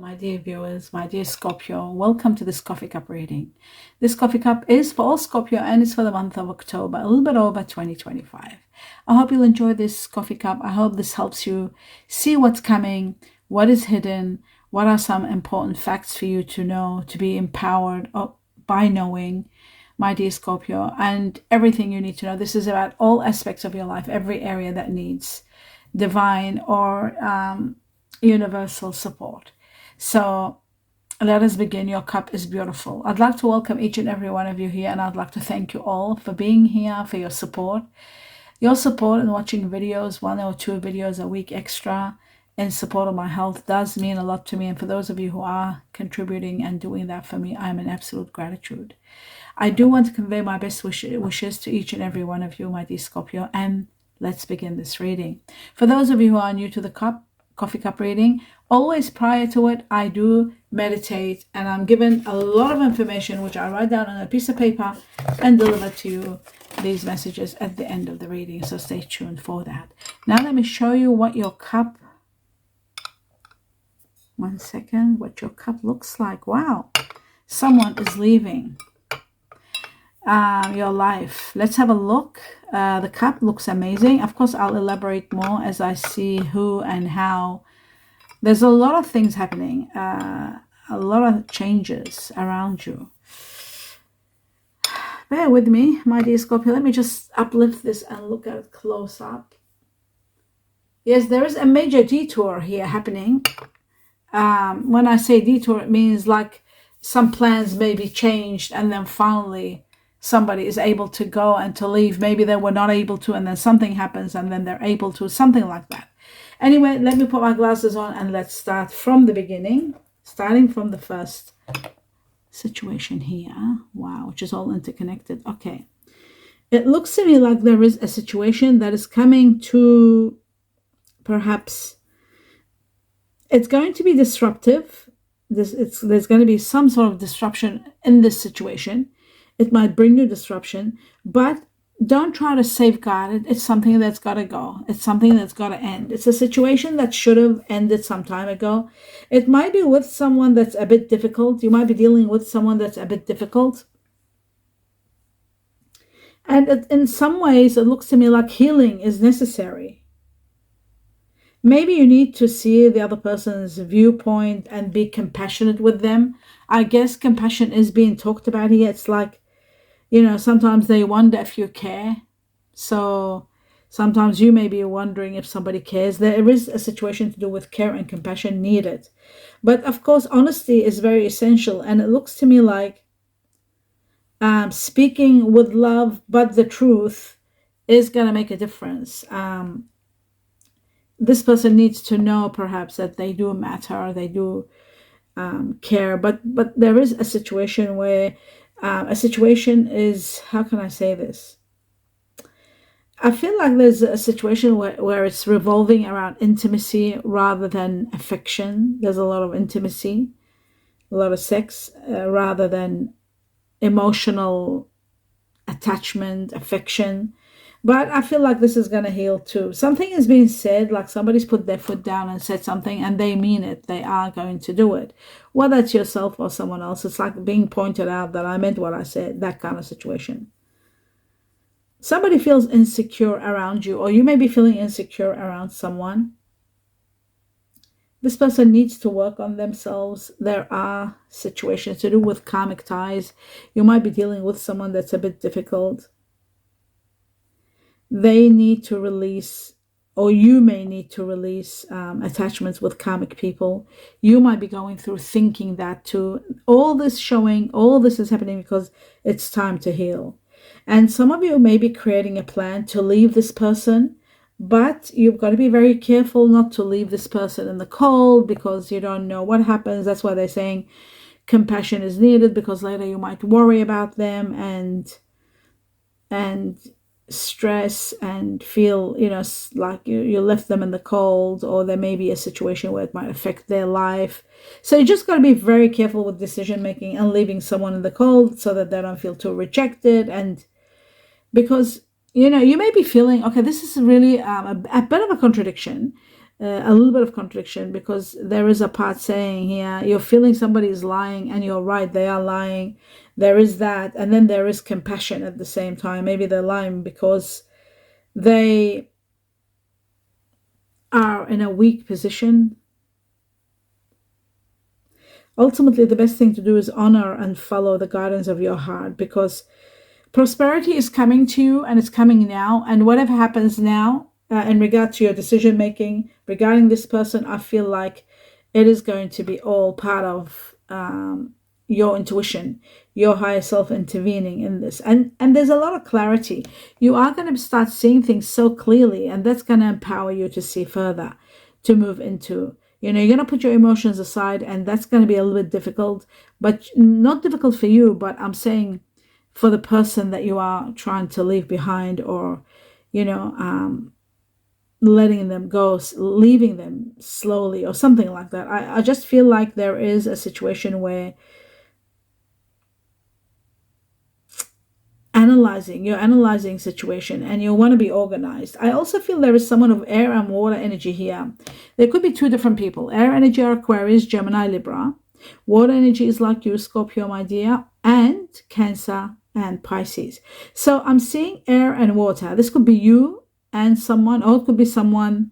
My dear viewers, my dear Scorpio, welcome to this coffee cup reading. This coffee cup is for all Scorpio and it's for the month of October, a little bit over 2025. I hope you'll enjoy this coffee cup. I hope this helps you see what's coming, what is hidden, what are some important facts for you to know, to be empowered by knowing, my dear Scorpio, and everything you need to know. This is about all aspects of your life, every area that needs divine or universal support. So let us begin. Your cup is beautiful. I'd like to welcome each and every one of you here, and I'd like to thank you all for being here, for your support. Your support and watching videos, 1 or 2 videos a week extra in support of my health does mean a lot to me. And for those of you who are contributing and doing that for me, I'm in absolute gratitude. I do want to convey my best wishes to each and every one of you, my dear Scorpio, and let's begin this reading. For those of you who are new to the coffee cup reading, always prior to it, I do meditate, and I'm given a lot of information which I write down on a piece of paper and deliver to you these messages at the end of the reading. So stay tuned for that. Now let me show you what your cup, what your cup looks like. Wow, someone is leaving your life. Let's have a look. The cup looks amazing. Of course, I'll elaborate more as I see who and how. There's a lot of things happening, a lot of changes around you. Bear with me, my dear Scorpio. Let me just uplift this and look at it close up. Yes, there is a major detour here happening. When I say detour, it means like some plans may be changed, and then finally somebody is able to go and to leave. Maybe they were not able to, and then something happens, and then they're able to, something like that. Anyway, let me put my glasses on and let's start from the beginning, starting from the first situation here. Wow, which is all interconnected. Okay. It looks to me like there is a situation that is coming to, perhaps, it's going to be disruptive. There's going to be some sort of disruption in this situation. It might bring you disruption, but don't try to safeguard it. It's something that's got to go. It's something that's got to end. It's a situation that should have ended some time ago. It might be with someone that's a bit difficult. You might be dealing with someone that's a bit difficult. And in some ways, it looks to me like healing is necessary. Maybe you need to see the other person's viewpoint and be compassionate with them. I guess compassion is being talked about here. It's like, sometimes they wonder if you care. So sometimes you may be wondering if somebody cares. There is a situation to do with care and compassion needed. But of course, honesty is very essential. And it looks to me like speaking with love, but the truth is going to make a difference. This person needs to know perhaps that they do matter, they do care. But there is a situation where a situation is, how can I say this? I feel like there's a situation where it's revolving around intimacy rather than affection. There's a lot of intimacy, a lot of sex, rather than emotional attachment, affection. But I feel like this is going to heal too. Something is being said, like somebody's put their foot down and said something, and they mean it. They are going to do it. Whether it's yourself or someone else, it's like being pointed out that I meant what I said, that kind of situation. Somebody feels insecure around you, or you may be feeling insecure around someone. This person needs to work on themselves. There are situations to do with karmic ties. You might be dealing with someone that's a bit difficult. They need to release, or you may need to release attachments with karmic people. You might be going through thinking that too. All this is happening because it's time to heal. And some of you may be creating a plan to leave this person, but you've got to be very careful not to leave this person in the cold, because you don't know what happens. That's why they're saying compassion is needed, because later you might worry about them and stress and feel like you left them in the cold, or there may be a situation where it might affect their life. So you just got to be very careful with decision making and leaving someone in the cold so that they don't feel too rejected. And because you may be feeling, okay, this is really a bit of a contradiction. a little bit of contradiction, because there is a part saying here, you're feeling somebody is lying and you're right, they are lying. There is that. And then there is compassion at the same time. Maybe they're lying because they are in a weak position. Ultimately, the best thing to do is honor and follow the guidance of your heart, because prosperity is coming to you, and it's coming now. And whatever happens now, in regard to your decision making regarding this person, I feel like it is going to be all part of your intuition, your higher self intervening in this. And there's a lot of clarity. You are going to start seeing things so clearly, and that's going to empower you to see further, to move into. You're going to put your emotions aside, and that's going to be a little bit difficult, but not difficult for you, but I'm saying for the person that you are trying to leave behind, or, letting them go, leaving them slowly or something like that. I just feel like there is a situation where you're analyzing situation, and you want to be organized. I also feel there is someone of air and water energy here. There could be two different people. Air energy are Aquarius, Gemini, Libra. Water energy is like you, Scorpio, my dear, and Cancer and Pisces. So I'm seeing air and water. This could be you and someone, or it could be someone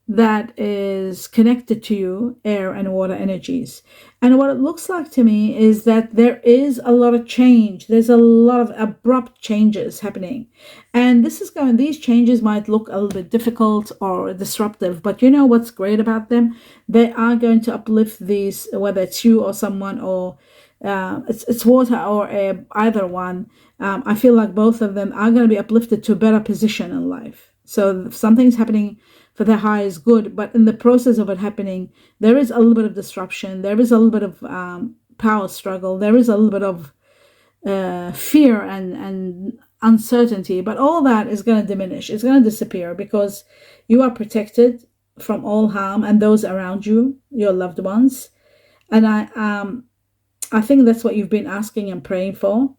that is connected to you, air and water energies. And what it looks like to me is that there is a lot of change. There's a lot of abrupt changes happening. And these changes might look a little bit difficult or disruptive, but you know what's great about them? They are going to uplift these, whether it's you or someone, or it's water or air, either one. I feel like both of them are going to be uplifted to a better position in life. So if something's happening for the high is good, but in the process of it happening, there is a little bit of disruption. There is a little bit of power struggle. There is a little bit of fear and uncertainty, but all that is going to diminish. It's going to disappear, because you are protected from all harm, and those around you, your loved ones. And I think that's what you've been asking and praying for.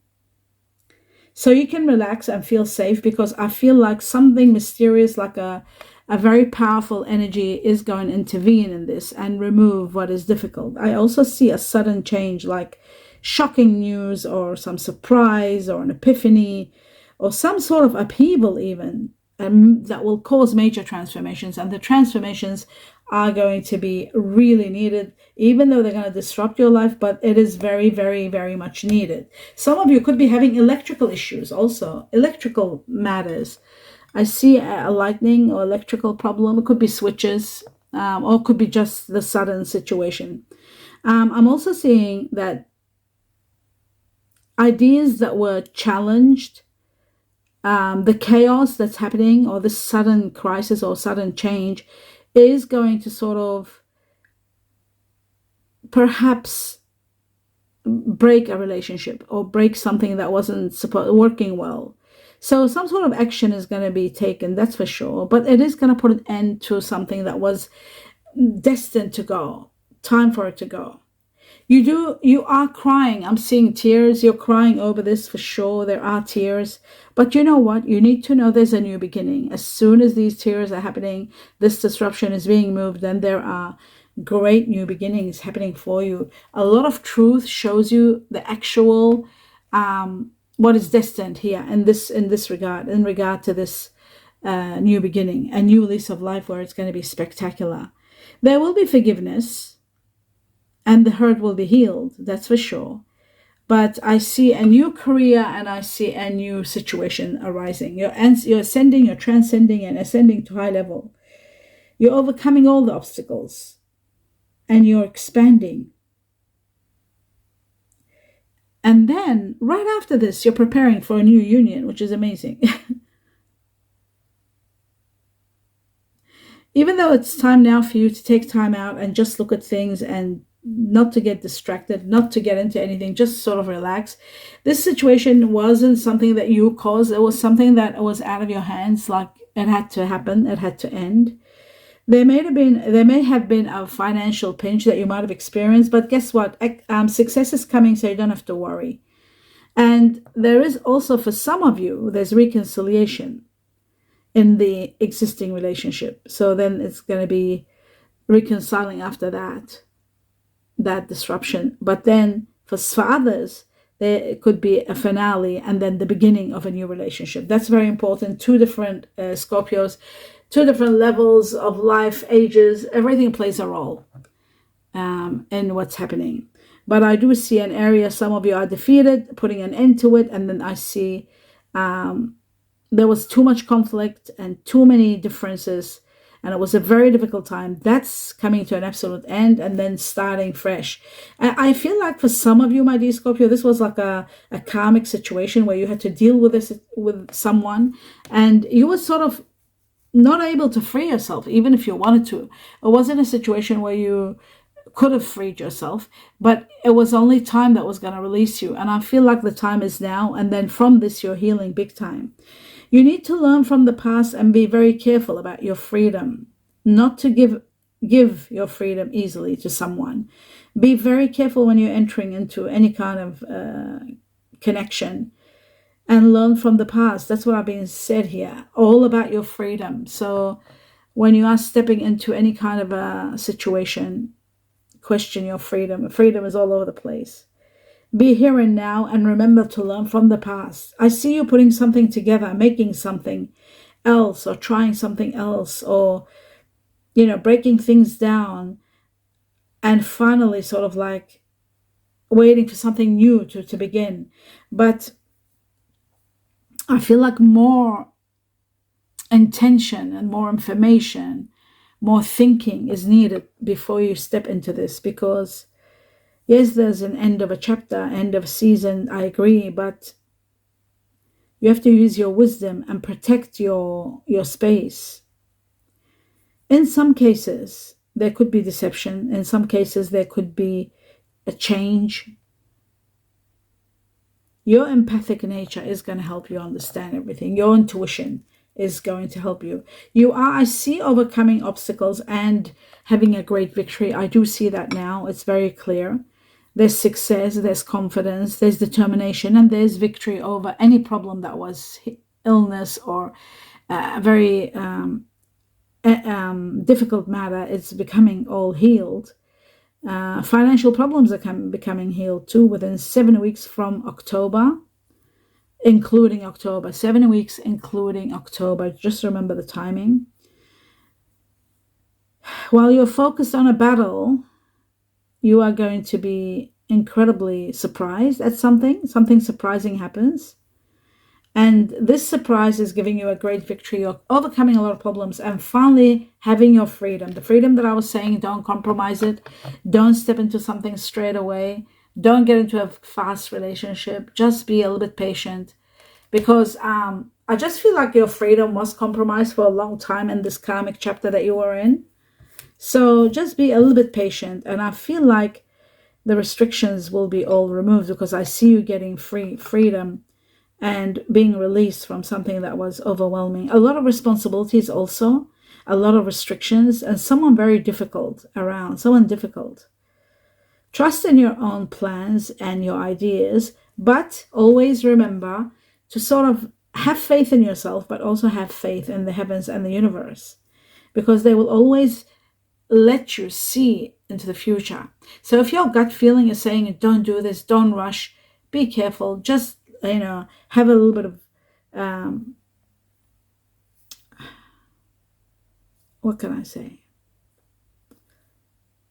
So you can relax and feel safe, because I feel like something mysterious, like a very powerful energy, is going to intervene in this and remove what is difficult. I also see a sudden change, like shocking news, or some surprise, or an epiphany, or some sort of upheaval even, that will cause major transformations. And the transformations are going to be really needed, even though they're going to disrupt your life, but it is very, very, very much needed. Some of you could be having electrical issues also, electrical matters. I see a lightning or electrical problem. It could be switches, or it could be just the sudden situation. I'm also seeing that ideas that were challenged, the chaos that's happening, or this sudden crisis or sudden change, is going to sort of perhaps break a relationship, or break something that wasn't working well. So some sort of action is going to be taken, that's for sure. But it is going to put an end to something that was destined to go. Time for it to go. You are crying. I'm seeing tears. You're crying over this for sure. There are tears. But you know what? You need to know there's a new beginning. As soon as these tears are happening, this disruption is being moved, then there are great new beginnings happening for you. A lot of truth shows you the actual what is destined here in this regard, in regard to this new beginning, a new lease of life where it's going to be spectacular. There will be forgiveness, and the hurt will be healed, that's for sure. But I see a new career, and I see a new situation arising. You're ascending, you're transcending, and ascending to high level. You're overcoming all the obstacles, and you're expanding. And then right after this, you're preparing for a new union, which is amazing. Even though it's time now for you to take time out and just look at things, and not to get distracted, not to get into anything, just sort of relax. This situation wasn't something that you caused. It was something that was out of your hands. Like, it had to happen. It had to end. There may have been a financial pinch that you might have experienced, but guess what? Success is coming, so you don't have to worry. And there is also, for some of you, there's reconciliation in the existing relationship. So then it's going to be reconciling after that disruption. But then for others, there could be a finale and then the beginning of a new relationship. That's very important. Two different Scorpios, two different levels of life, ages, everything plays a role in what's happening. But I do see an area, some of you are defeated, putting an end to it. And then I see there was too much conflict and too many differences. And it was a very difficult time. That's coming to an absolute end and then starting fresh. I feel like for some of you, my dear Scorpio, this was like a karmic situation where you had to deal with this with someone. And you were sort of not able to free yourself, even if you wanted to. It wasn't a situation where you could have freed yourself, but it was only time that was going to release you. And I feel like the time is now. And then from this, you're healing big time. You need to learn from the past and be very careful about your freedom, not to give your freedom easily to someone. Be very careful when you're entering into any kind of connection, and learn from the past. That's what I've been said here, all about your freedom. So when you are stepping into any kind of a situation, question your freedom. Freedom is all over the place. Be here and now and remember to learn from the past. I see you putting something together, making something else or trying something else, or, breaking things down and finally sort of like waiting for something new to begin. But I feel like more intention and more information, more thinking is needed before you step into this, because yes, there's an end of a chapter, end of a season, I agree, but you have to use your wisdom and protect your space. In some cases, there could be deception. In some cases, there could be a change. Your empathic nature is going to help you understand everything. Your intuition is going to help you. I see overcoming obstacles and having a great victory. I do see that now. It's very clear. There's success, there's confidence, there's determination, and there's victory over any problem that was illness or a very difficult matter. It's becoming all healed. Financial problems are becoming healed too within 7 weeks from October, including October. 7 weeks, including October. Just remember the timing. While you're focused on a battle, you are going to be incredibly surprised at something. Something surprising happens. And this surprise is giving you a great victory. You're overcoming a lot of problems and finally having your freedom. The freedom that I was saying, don't compromise it. Don't step into something straight away. Don't get into a fast relationship. Just be a little bit patient. Because I just feel like your freedom was compromised for a long time in this karmic chapter that you were in. So just be a little bit patient. And I feel like the restrictions will be all removed, because I see you getting freedom and being released from something that was overwhelming. A lot of responsibilities also, a lot of restrictions, and someone very difficult around, someone difficult. Trust in your own plans and your ideas, but always remember to sort of have faith in yourself, but also have faith in the heavens and the universe, because they will always let you see into the future. So if your gut feeling is saying, don't do this, don't rush, be careful, just, have a little bit of, what can I say?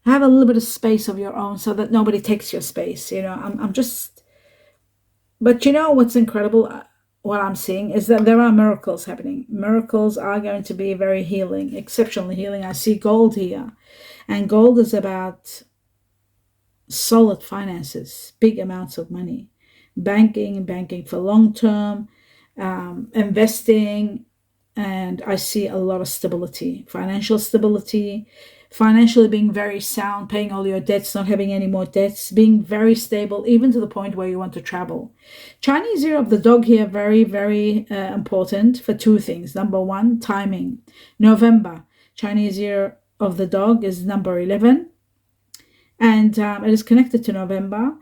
Have a little bit of space of your own so that nobody takes your space. I'm just, but what's incredible, what I'm seeing is that there are miracles happening. Miracles are going to be very healing, exceptionally healing. I see gold here, and gold is about solid finances, big amounts of money, banking for long term, investing, and I see a lot of stability, financial stability, financially being very sound, paying all your debts, not having any more debts, being very stable, even to the point where you want to travel. Chinese year of the dog here, very, very important for two things. Number one, timing. November, Chinese year of the dog is number 11, and it is connected to November.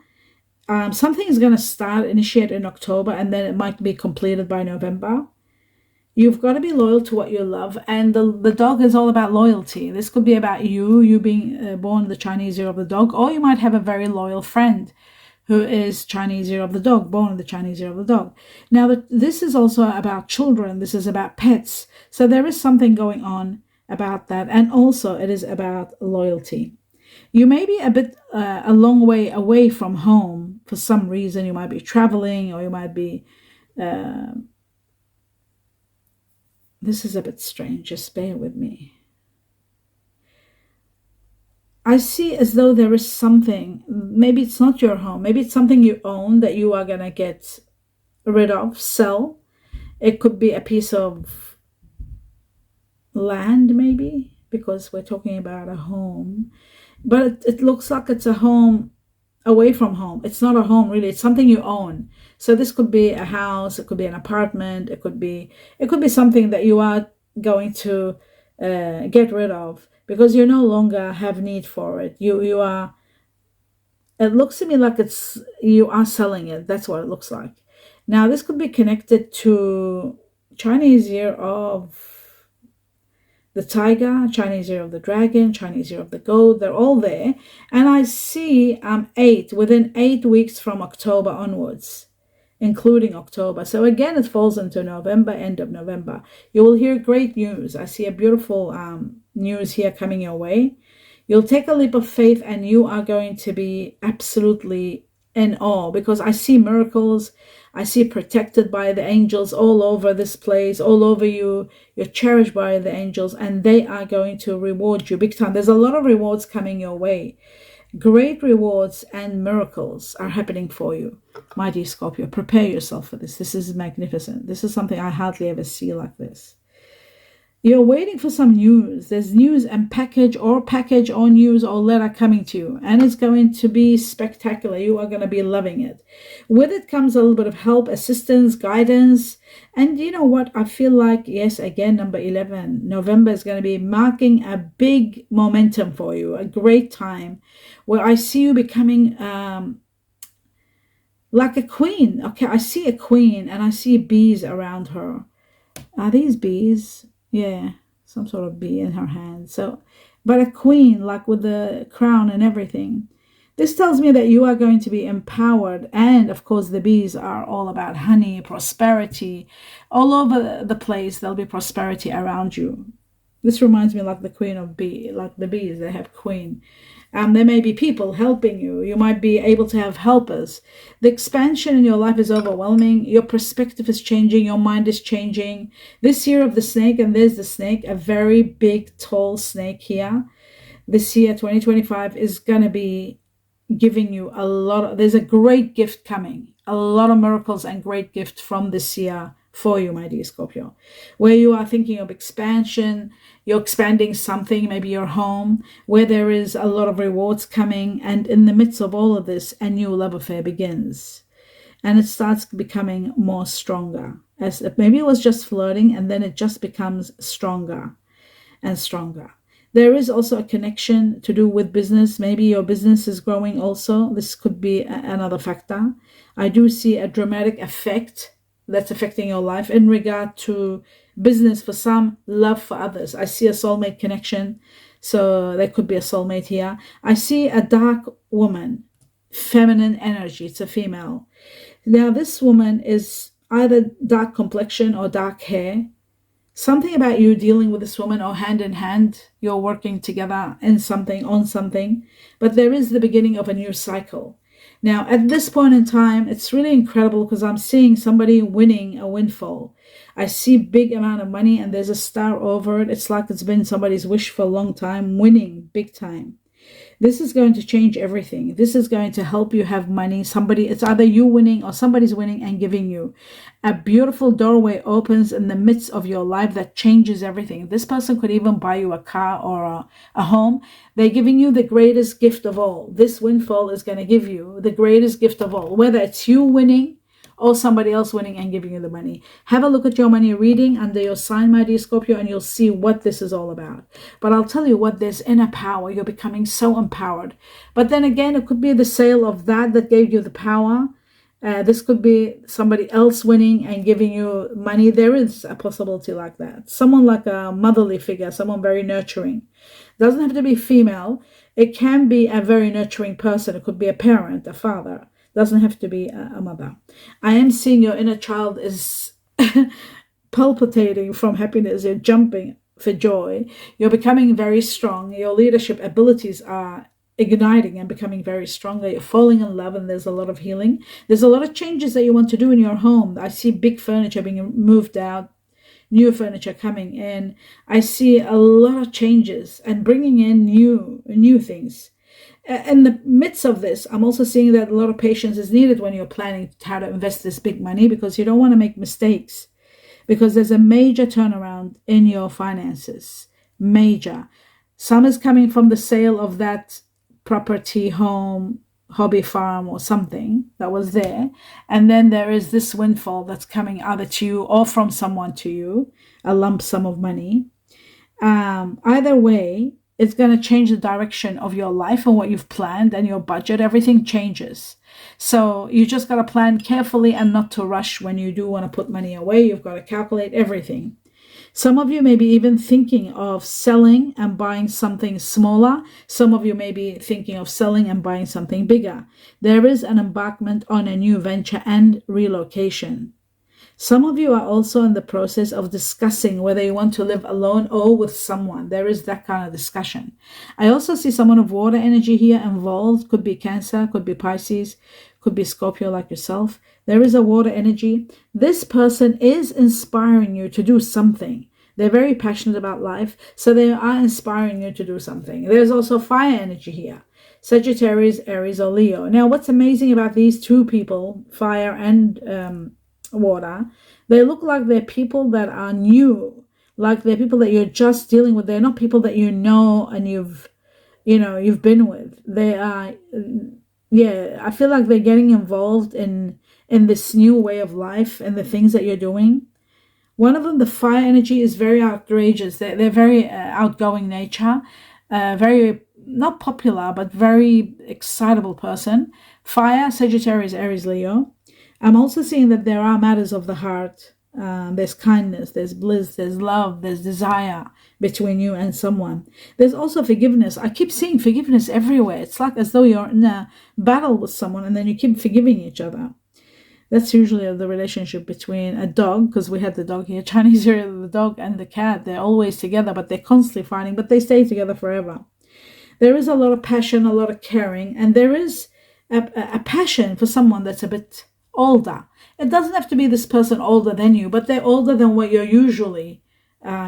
Something is going to initiate in October, and then it might be completed by November. You've got to be loyal to what you love, and the dog is all about loyalty. This could be about you being born the Chinese year of the dog, or you might have a very loyal friend who is Chinese year of the dog, born in the Chinese year of the dog. Now, this is also about children. This is about pets. So there is something going on about that. And also it is about loyalty. You may be a long way away from home for some reason. You might be traveling, or you might be, this is a bit strange. Just bear with me. I see as though there is something, maybe it's not your home, maybe it's something you own that you are going to get rid of, sell. It could be a piece of land, maybe, because we're talking about a home. But it looks like it's a home away from home. It's not a home, really. It's something you own. So this could be a house, it could be an apartment, it could be something that you are going to get rid of, because you no longer have need for it. You are, it looks to me like you are selling it. That's what it looks like. Now, this could be connected to Chinese year of the tiger, Chinese year of the dragon, Chinese year of the goat. They're all there. And I see within 8 weeks from October onwards, including October. So again, it falls into November, end of November. You will hear great news. I see a beautiful news here coming your way. You'll take a leap of faith, and you are going to be absolutely in awe, because I see miracles. I see protected by the angels all over this place, all over you. You're cherished by the angels, and they are going to reward you big time. There's a lot of rewards coming your way. Great rewards and miracles are happening for you, my dear Scorpio. Prepare yourself for this. This is magnificent. This is something I hardly ever see like this. You're waiting for some news. There's news and package or news or letter coming to you, and it's going to be spectacular. You are going to be loving it. With it comes a little bit of help, assistance, guidance. And you know what? I feel like, yes, again, number 11, November is going to be marking a big momentum for you, a great time where I see you becoming like a queen. Okay, I see a queen, and I see bees around her. Are these bees? Yeah, some sort of bee in her hand. So, but a queen, like with the crown and everything. This tells me that you are going to be empowered. And of course, the bees are all about honey, prosperity. All over the place, there'll be prosperity around you. This reminds me like the queen of bee, like the bees, they have queen. There may be people helping you. You might be able to have helpers. The expansion in your life is overwhelming. Your perspective is changing. Your mind is changing. This year of the snake, and there's the snake, a very big, tall snake here. This year, 2025, is going to be giving you there's a great gift coming. A lot of miracles and great gift from this year for you, my dear Scorpio, where you are thinking of expansion. You're expanding something, maybe your home, where there is a lot of rewards coming. And in the midst of all of this, a new love affair begins, and it starts becoming more stronger. As maybe it was just flirting, and then it just becomes stronger and stronger. There is also a connection to do with business. Maybe your business is growing also. This could be another factor. I do see a dramatic effect that's affecting your life in regard to business for some, love for others. I see a soulmate connection. So there could be a soulmate here. I see a dark woman, feminine energy. It's a female. Now this woman is either dark complexion or dark hair. Something about you dealing with this woman, or hand in hand, you're working together in something, on something. But there is the beginning of a new cycle. Now, at this point in time, it's really incredible, because I'm seeing somebody winning a windfall. I see big amount of money, and there's a star over it. It's like it's been somebody's wish for a long time, winning big time. This is going to change everything. This is going to help you have money. It's either you winning or somebody's winning and giving you. A beautiful doorway opens in the midst of your life that changes everything. This person could even buy you a car or a home. They're giving you the greatest gift of all. This windfall is going to give you the greatest gift of all, whether it's you winning or somebody else winning and giving you the money. Have a look at your money reading under your sign, my dear Scorpio, and you'll see what this is all about. But I'll tell you what, there's inner power. You're becoming so empowered. But then again, it could be the sale of that gave you the power. This could be somebody else winning and giving you money. There is a possibility like that. Someone like a motherly figure, someone very nurturing. Doesn't have to be female. It can be a very nurturing person. It could be a parent, a father. Doesn't have to be a mother. I am seeing your inner child is palpitating from happiness. You're jumping for joy. You're becoming very strong. Your leadership abilities are igniting and becoming very stronger. You're falling in love, and there's a lot of healing. There's a lot of changes that you want to do in your home. I see big furniture being moved out, new furniture coming in. I see a lot of changes and bringing in new things. In the midst of this, I'm also seeing that a lot of patience is needed when you're planning how to invest this big money, because you don't want to make mistakes, because there's a major turnaround in your finances. Major. Some is coming from the sale of that property, home, hobby farm, or something that was there. And then there is this windfall that's coming either to you or from someone to you, a lump sum of money. Either way, it's going to change the direction of your life and what you've planned and your budget. Everything changes. So you just got to plan carefully and not to rush when you do want to put money away. You've got to calculate everything. Some of you may be even thinking of selling and buying something smaller. Some of you may be thinking of selling and buying something bigger. There is an embarkment on a new venture and relocation. Some of you are also in the process of discussing whether you want to live alone or with someone. There is that kind of discussion. I also see someone of water energy here involved. Could be Cancer, could be Pisces, could be Scorpio like yourself. There is a water energy. This person is inspiring you to do something. They're very passionate about life, so they are inspiring you to do something. There's also fire energy here. Sagittarius, Aries, or Leo. Now, what's amazing about these two people, fire and water, they look like they're people that are new, like they're people that you're just dealing with. They're not people that you know and you've been with. They are, I feel like they're getting involved in this new way of life and the things that you're doing. One of them, the fire energy, is very outrageous. They're very outgoing nature, very not popular but very excitable person. Fire, Sagittarius, Aries, Leo. I'm also seeing that there are matters of the heart. There's kindness, there's bliss, there's love, there's desire between you and someone. There's also forgiveness. I keep seeing forgiveness everywhere. It's like as though you're in a battle with someone and then you keep forgiving each other. That's usually the relationship between a dog, because we had the dog here, Chinese here, the dog and the cat. They're always together, but they're constantly fighting, but they stay together forever. There is a lot of passion, a lot of caring, and there is a passion for someone that's a bit older. It doesn't have to be this person older than you, but they're older than what you're usually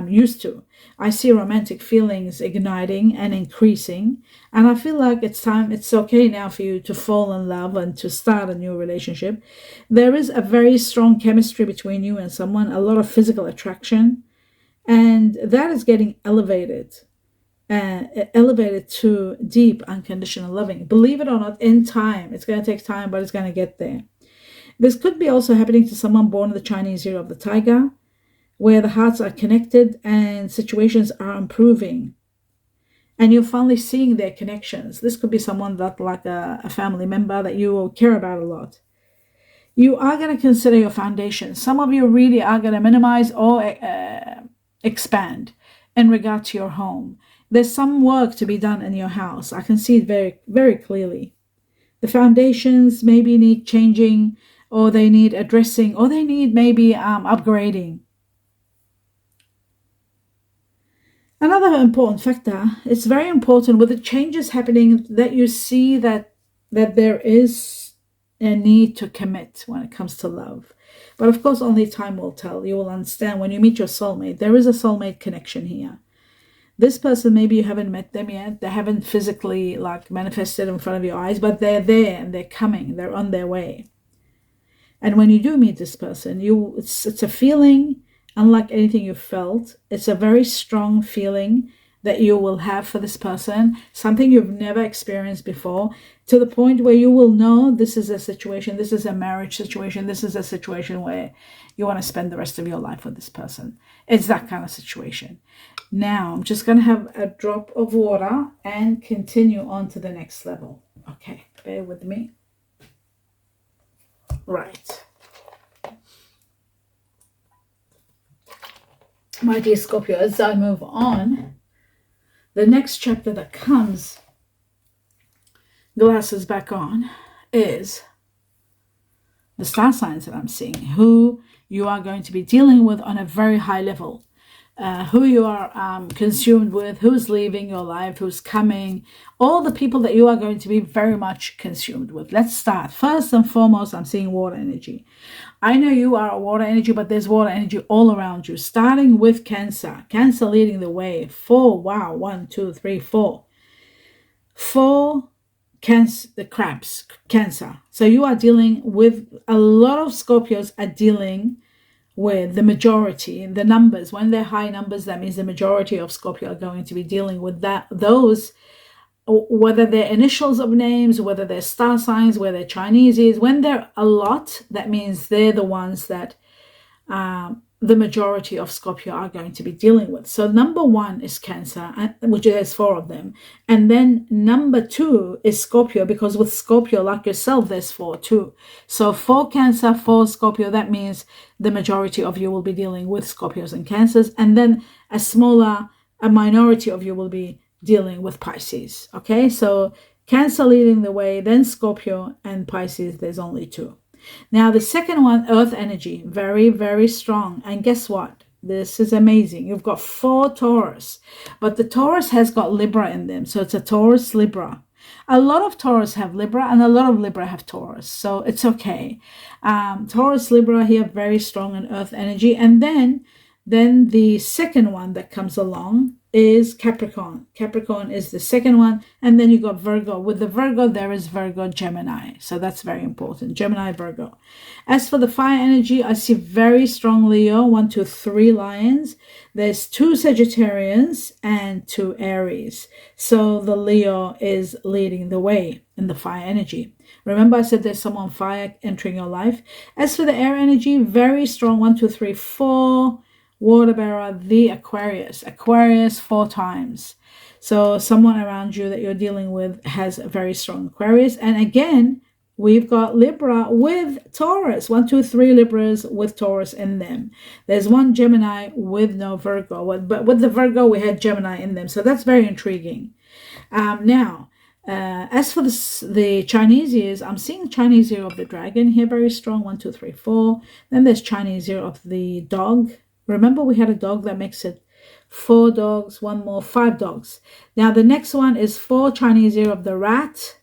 used to. I see romantic feelings igniting and increasing, and I feel like it's okay now for you to fall in love and to start a new relationship. There is a very strong chemistry between you and someone, a lot of physical attraction, and that is getting elevated to deep unconditional loving. Believe it or not, in time. It's going to take time, but it's going to get there. This could be also happening to someone born in the Chinese year of the tiger, where the hearts are connected and situations are improving. And you're finally seeing their connections. This could be someone that, like a family member that you will care about a lot. You are going to consider your foundation. Some of you really are going to minimize or expand in regard to your home. There's some work to be done in your house. I can see it very, very clearly. The foundations maybe need changing, or they need addressing, or they need maybe upgrading. Another important factor, it's very important with the changes happening that you see that there is a need to commit when it comes to love. But of course, only time will tell. You will understand when you meet your soulmate. There is a soulmate connection here. This person, maybe you haven't met them yet. They haven't physically manifested in front of your eyes, but they're there and they're coming. They're on their way. And when you do meet this person, it's a feeling unlike anything you've felt. It's a very strong feeling that you will have for this person, something you've never experienced before, to the point where you will know this is a situation, this is a marriage situation, this is a situation where you want to spend the rest of your life with this person. It's that kind of situation. Now, I'm just going to have a drop of water and continue on to the next level. Okay, bear with me. Right. My dear Scorpio, as I move on, the next chapter that comes, glasses back on, is the star signs that I'm seeing, who you are going to be dealing with on a very high level, who you are consumed with, who's leaving your life, who's coming, all the people that you are going to be very much consumed with. Let's start. First and foremost, I'm seeing water energy. I know you are a water energy, but there's water energy all around you, starting with Cancer. Cancer leading the way. 4, wow, 1, 2, 3, 4. 4 Cancer, the crabs, Cancer. So you are dealing with, a lot of Scorpios are dealing with the majority, the numbers. When they're high numbers, that means the majority of Scorpio are going to be dealing with those, whether they're initials of names, whether they're star signs, whether they're Chineses. When they're a lot, that means they're the ones that the majority of Scorpio are going to be dealing with. So number 1 is Cancer, which there's 4 of them. And then number 2 is Scorpio, because with Scorpio, like yourself, there's 4 too. So 4 Cancer, 4 Scorpio, that means the majority of you will be dealing with Scorpios and Cancers. And then a minority of you will be dealing with Pisces. Okay, so Cancer leading the way, then Scorpio, and Pisces, there's only 2. Now, the second one, earth energy, very, very strong. And guess what? This is amazing. You've got 4 Taurus, but the Taurus has got Libra in them. So it's a Taurus Libra. A lot of Taurus have Libra, and a lot of Libra have Taurus. So it's okay. Taurus, Libra here, very strong in earth energy. And then the second one that comes along is Capricorn. Capricorn is the second one. And then you got Virgo. With the Virgo, there is Virgo, Gemini. So that's very important. Gemini, Virgo. As for the fire energy, I see very strong Leo, 1, 2, 3 Lions. There's 2 Sagittarians and 2 Aries. So the Leo is leading the way in the fire energy. Remember, I said there's someone fire entering your life. As for the air energy, very strong, 1, 2, 3, 4. Water bearer, the Aquarius 4 times. So someone around you that you're dealing with has a very strong Aquarius. And again, we've got Libra with Taurus. 1, 2, 3 Libras with Taurus in them. There's 1 Gemini with no Virgo. But with the Virgo, we had Gemini in them. So that's very intriguing. Now, as for the Chinese years, I'm seeing Chinese year of the dragon here, very strong, 1, 2, 3, 4. Then there's Chinese year of the dog. Remember, we had a dog, that makes it 4 dogs, 1 more, 5 dogs. Now, the next one is 4 Chinese year of the rat.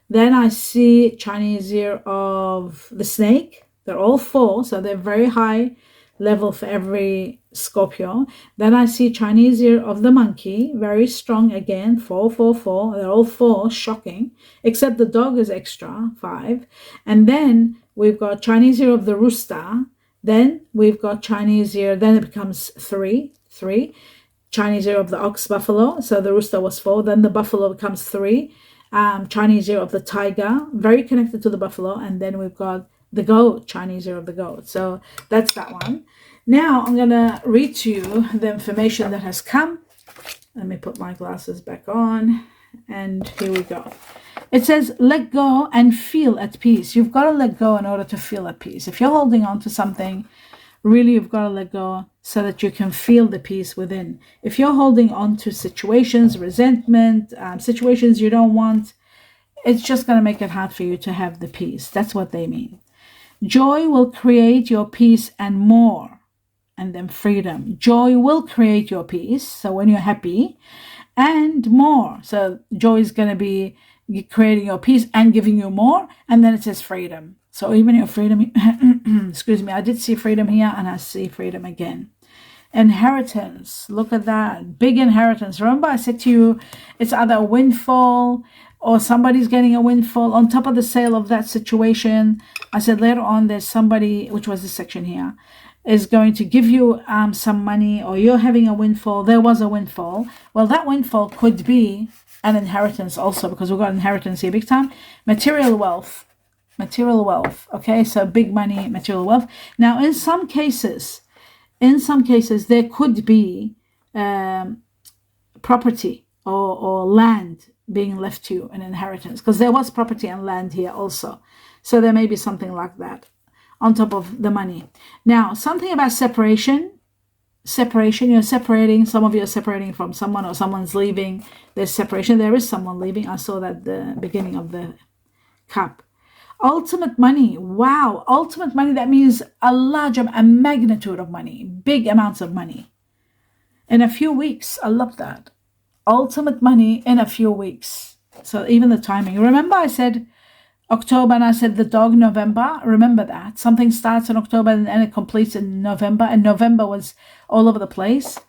Then I see Chinese year of the snake. They're all 4, so they're very high level for every Scorpio. Then I see Chinese year of the monkey, very strong again, 4, 4, 4. They're all 4, shocking, except the dog is extra, 5. And then we've got Chinese year of the rooster. Then we've got Chinese year, then it becomes 3. Chinese year of the ox buffalo. So the rooster was 4. Then the buffalo becomes 3. Chinese year of the tiger, very connected to the buffalo. And then we've got the goat, Chinese year of the goat. So that's that one. Now I'm going to read to you the information that has come. Let me put my glasses back on. And here we go. It says, let go and feel at peace. You've got to let go in order to feel at peace. If you're holding on to something, really you've got to let go so that you can feel the peace within. If you're holding on to situations, resentment, situations you don't want, it's just going to make it hard for you to have the peace. That's what they mean. Joy will create your peace and more. And then freedom. Joy will create your peace. So when you're happy, and more. So joy is going to be creating your peace and giving you more. And then it says freedom. So even your freedom, excuse me, I did see freedom here and I see freedom again. Inheritance. Look at that. Big inheritance. Remember I said to you, it's either a windfall or somebody's getting a windfall on top of the sale of that situation. I said later on there's somebody, which was this section here, is going to give you some money, or you're having a windfall. There was a windfall. Well, that windfall could be an inheritance also, because we've got inheritance here big time. Material wealth. Okay, so big money, material wealth. Now, in some cases, there could be property or land being left to you, an inheritance, because there was property and land here also. So there may be something like that. on top of the money. Now, something about separation, you're separating, some of you are separating from someone, or someone's leaving. There's separation. There is someone leaving. I saw that at the beginning of the cup. Ultimate money. Wow. Ultimate money. That means a magnitude of money, big amounts of money in a few weeks. I love that. Ultimate money in a few weeks. So even the timing. Remember I said October and I said the dog November? Remember that. Something starts in October and it completes in November. And November was all over the place.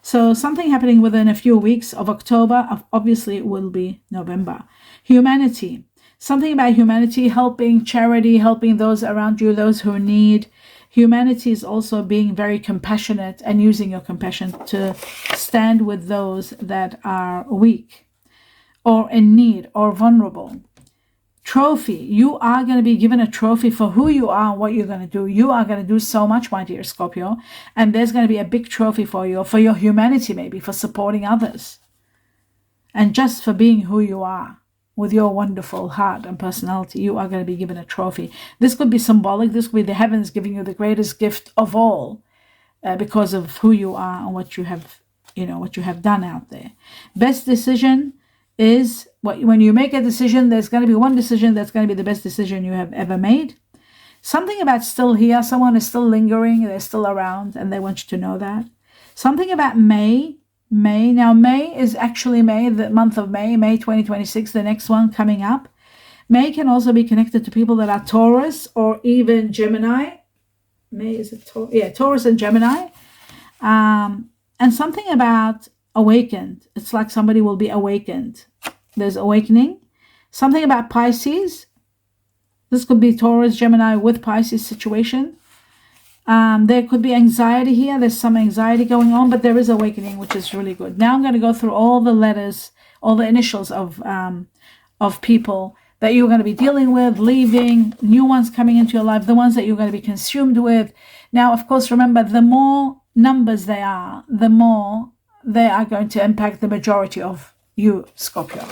So something happening within a few weeks of October, obviously it will be November. Humanity. Something about humanity, helping, charity, helping those around you, those who need. Humanity is also being very compassionate and using your compassion to stand with those that are weak or in need or vulnerable. Trophy. You are going to be given a trophy for who you are and what you're going to do. You are going to do so much, my dear Scorpio. And there's going to be a big trophy for you, for your humanity maybe, for supporting others. And just for being who you are. With your wonderful heart and personality, you are going to be given a trophy. This could be symbolic. This could be the heavens giving you the greatest gift of all because of who you are and what you have, what you have done out there. Best decision is when you make a decision, there's going to be one decision that's going to be the best decision you have ever made. Something about still here. Someone is still lingering. They're still around and they want you to know that. Something about May. Now May is actually the month of May 2026, the next one coming up. May can also be connected to people that are Taurus or even Gemini. May is Taurus and Gemini. And something about awakened. It's like somebody will be awakened. There's awakening. Something about Pisces. This could be Taurus, Gemini with Pisces situation. There could be anxiety here. There's some anxiety going on, but there is awakening, which is really good. Now I'm going to go through all the letters, all the initials of people that you're going to be dealing with, leaving, new ones coming into your life, the ones that you're going to be consumed with. Now, of course, remember, the more numbers they are, the more they are going to impact the majority of you, Scorpio.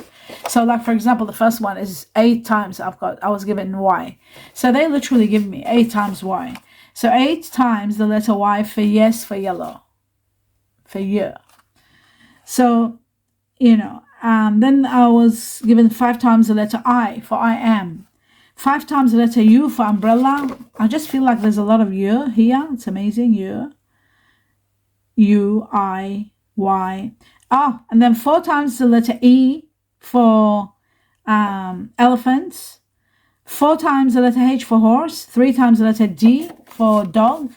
So like, for example, the first one is 8 times I was given Y. So they literally give me 8 times Y. So 8 times the letter Y for yes, for yellow, for year. So, then I was given 5 times the letter I for I am. 5 times the letter U for umbrella. I just feel like there's a lot of year here. It's amazing, year. U, I, Y. And then 4 times the letter E for elephants. 4 times the letter H for horse, 3 times the letter D for dog,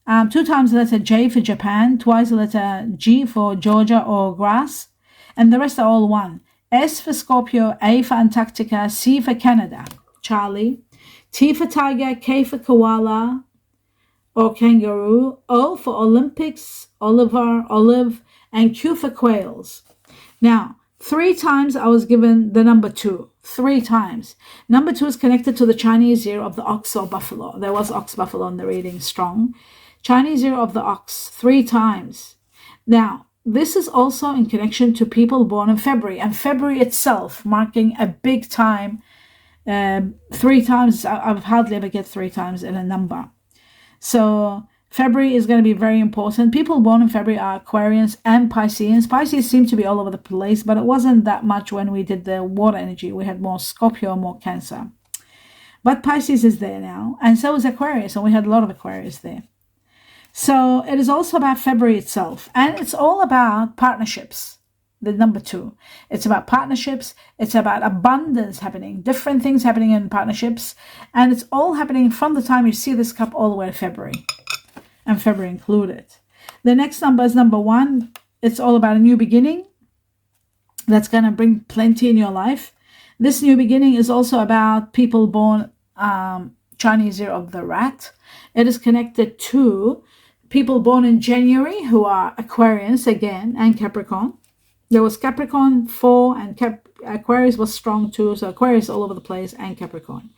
2 times the letter J for Japan, twice the letter G for Georgia or grass, and the rest are all 1. S for Scorpio, A for Antarctica, C for Canada, Charlie, T for tiger, K for koala or kangaroo, O for Olympics, Oliver, olive, and Q for quails. Now, 3 times I was given the number 2. 3 times. Number 2 is connected to the Chinese year of the ox or buffalo. There was ox buffalo in the reading, strong. Chinese year of the ox, 3 times. Now, this is also in connection to people born in February. And February itself marking a big time. 3 times, I've hardly ever get 3 times in a number. So February is going to be very important. People born in February are Aquarians and Pisceans. Pisces seem to be all over the place, but it wasn't that much when we did the water energy. We had more Scorpio, more Cancer. But Pisces is there now, and so is Aquarius, and we had a lot of Aquarius there. So it is also about February itself, and it's all about partnerships, the number 2. It's about partnerships. It's about abundance happening, different things happening in partnerships, and it's all happening from the time you see this cup all the way to February. And February included. The next number is number 1. It's all about a new beginning that's going to bring plenty in your life. This new beginning is also about people born Chinese year of the rat. It is connected to people born in January who are Aquarians again and Capricorn. There was Capricorn 4 and Aquarius was strong too. So Aquarius all over the place and Capricorn.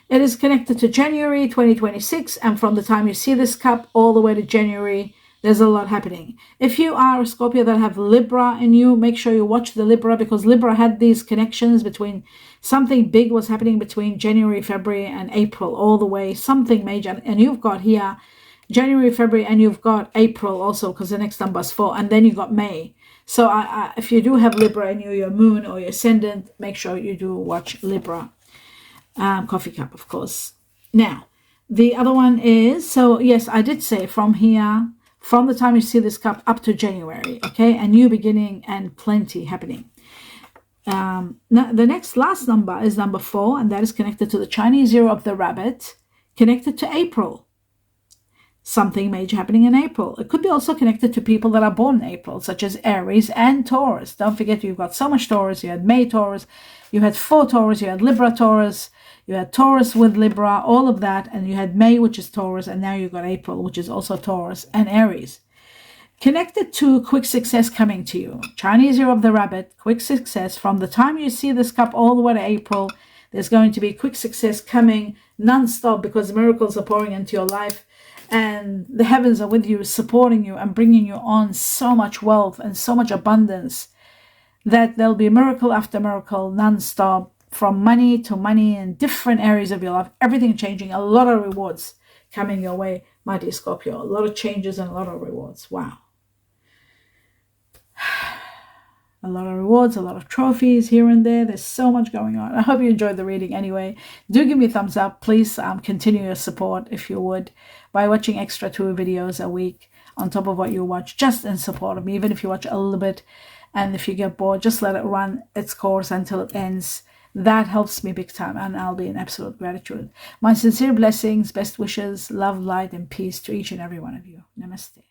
It is connected to January 2026, and from the time you see this cup all the way to January There's a lot happening. If you are a Scorpio that have Libra in you, make sure you watch the Libra, because Libra had these connections between something big was happening between January, February, and April, all the way, something major. And you've got here January, February, and you've got April also, because the next number is 4, and then you got May. So if you do have Libra in you, your moon or your ascendant, make sure you do watch Libra. Coffee cup, of course. Now, the other one is, so yes, I did say from here, from the time you see this cup up to January, okay, a new beginning and plenty happening. Now the last number is number 4, and that is connected to the Chinese year of the rabbit, connected to April. Something major happening in April. It could be also connected to people that are born in April, such as Aries and Taurus. Don't forget, you've got so much Taurus. You had May Taurus, you had 4 Taurus, you had Libra Taurus, you had Taurus with Libra, all of that, and you had May, which is Taurus, and now you've got April, which is also Taurus and Aries. Connected to quick success coming to you. Chinese year of the rabbit, quick success. From the time you see this cup all the way to April, there's going to be quick success coming non-stop, because miracles are pouring into your life. And the heavens are with you, supporting you and bringing you on so much wealth and so much abundance that there'll be miracle after miracle non-stop, from money to money in different areas of your life, everything changing, a lot of rewards coming your way, my dear Scorpio. A lot of changes and a lot of rewards. Wow. A lot of rewards, a lot of trophies here and there. There's so much going on. I hope you enjoyed the reading anyway. Do give me a thumbs up. Please continue your support, if you would, by watching extra 2 videos a week on top of what you watch, just in support of me. Even if you watch a little bit, and if you get bored, just let it run its course until it ends. That helps me big time, and I'll be in absolute gratitude. My sincere blessings, best wishes, love, light, and peace to each and every one of you. Namaste.